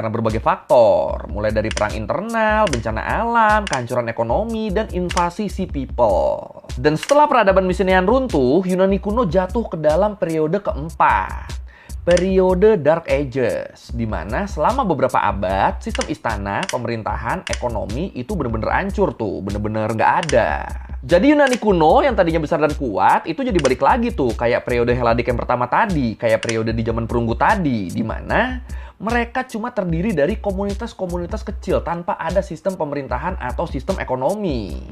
karena berbagai faktor, mulai dari perang internal, bencana alam, kehancuran ekonomi, dan invasi sea people. Dan setelah peradaban Mycenaean runtuh, Yunani kuno jatuh ke dalam periode keempat, periode Dark Ages, di mana selama beberapa abad, sistem istana, pemerintahan, ekonomi itu bener-bener hancur tuh, bener-bener nggak ada. Jadi Yunani kuno yang tadinya besar dan kuat itu jadi balik lagi tuh kayak periode Heladik yang pertama tadi, kayak periode di zaman perunggu tadi, di mana mereka cuma terdiri dari komunitas-komunitas kecil tanpa ada sistem pemerintahan atau sistem ekonomi.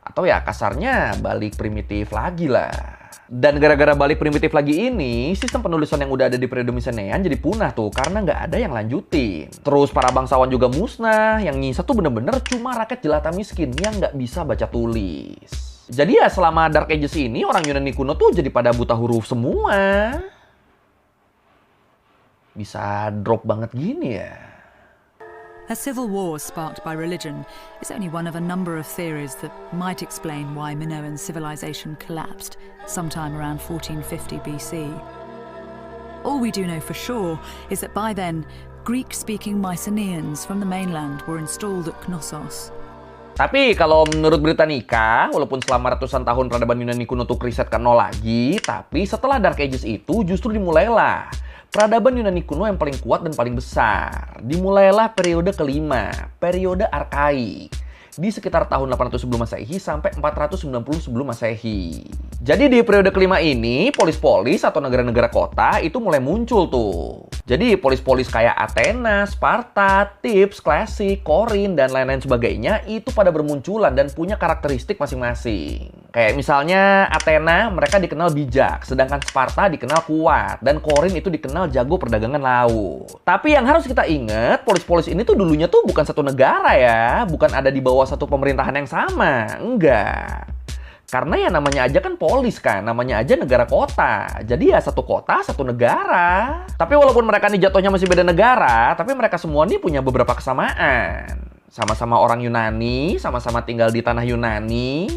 Atau ya kasarnya balik primitif lagi lah. Dan gara-gara balik primitif lagi ini, sistem penulisan yang udah ada di periode Mycenaean jadi punah tuh karena nggak ada yang lanjutin. Terus para bangsawan juga musnah, yang nyisa tuh bener-bener cuma rakyat jelata miskin yang nggak bisa baca tulis. Jadi ya selama Dark Ages ini orang Yunani kuno tuh jadi pada buta huruf semua. Bisa drop banget gini ya. A civil war sparked by religion is only one of a number of theories that might explain why Minoan civilization collapsed sometime around 1450 BC. All we do know for sure is that by then, Greek-speaking Mycenaeans from the mainland were installed at Knossos. Tapi kalau menurut Britannica, walaupun selama ratusan tahun peradaban Yunani kuno tuh riset ke nol lagi, tapi setelah Dark Ages itu justru dimulailah peradaban Yunani kuno yang paling kuat dan paling besar. Dimulailah periode kelima, periode Arkaik, di sekitar tahun 800 sebelum Masehi sampai 490 sebelum Masehi. Jadi di periode kelima ini, polis-polis atau negara-negara kota itu mulai muncul tuh. Jadi polis-polis kayak Athena, Sparta, Thebes, Klasik, Korin, dan lain-lain sebagainya itu pada bermunculan dan punya karakteristik masing-masing. Kayak misalnya Athena, mereka dikenal bijak, sedangkan Sparta dikenal kuat, dan Korin itu dikenal jago perdagangan laut. Tapi yang harus kita ingat, polis-polis ini tuh dulunya tuh bukan satu negara ya, bukan ada di bawah satu pemerintahan yang sama, enggak. Karena ya namanya aja kan polis kan, namanya aja negara kota. Jadi ya satu kota, satu negara. Tapi walaupun mereka nih jatuhnya masih beda negara, tapi mereka semua nih punya beberapa kesamaan. Sama-sama orang Yunani, sama-sama tinggal di tanah Yunani.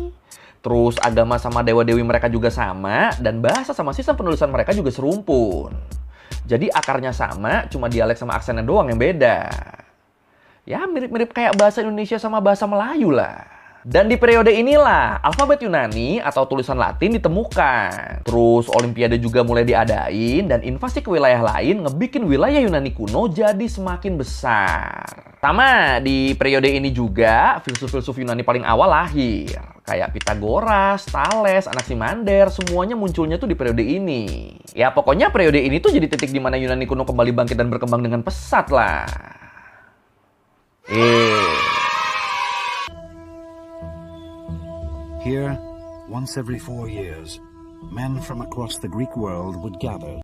Terus agama sama dewa-dewi mereka juga sama, dan bahasa sama sistem penulisan mereka juga serumpun. Jadi akarnya sama, cuma dialek sama aksennya doang yang beda. Ya mirip-mirip kayak bahasa Indonesia sama bahasa Melayu lah. Dan di periode inilah alfabet Yunani atau tulisan Latin ditemukan. Terus Olimpiade juga mulai diadain dan invasi ke wilayah lain ngebikin wilayah Yunani kuno jadi semakin besar. Sama di periode ini juga filsuf-filsuf Yunani paling awal lahir. Kayak Pythagoras, Thales, Anaximander, semuanya munculnya tuh di periode ini. Ya pokoknya periode ini tuh jadi titik di mana Yunani kuno kembali bangkit dan berkembang dengan pesat lah. Here, once every 4 years, men from across the Greek world would gather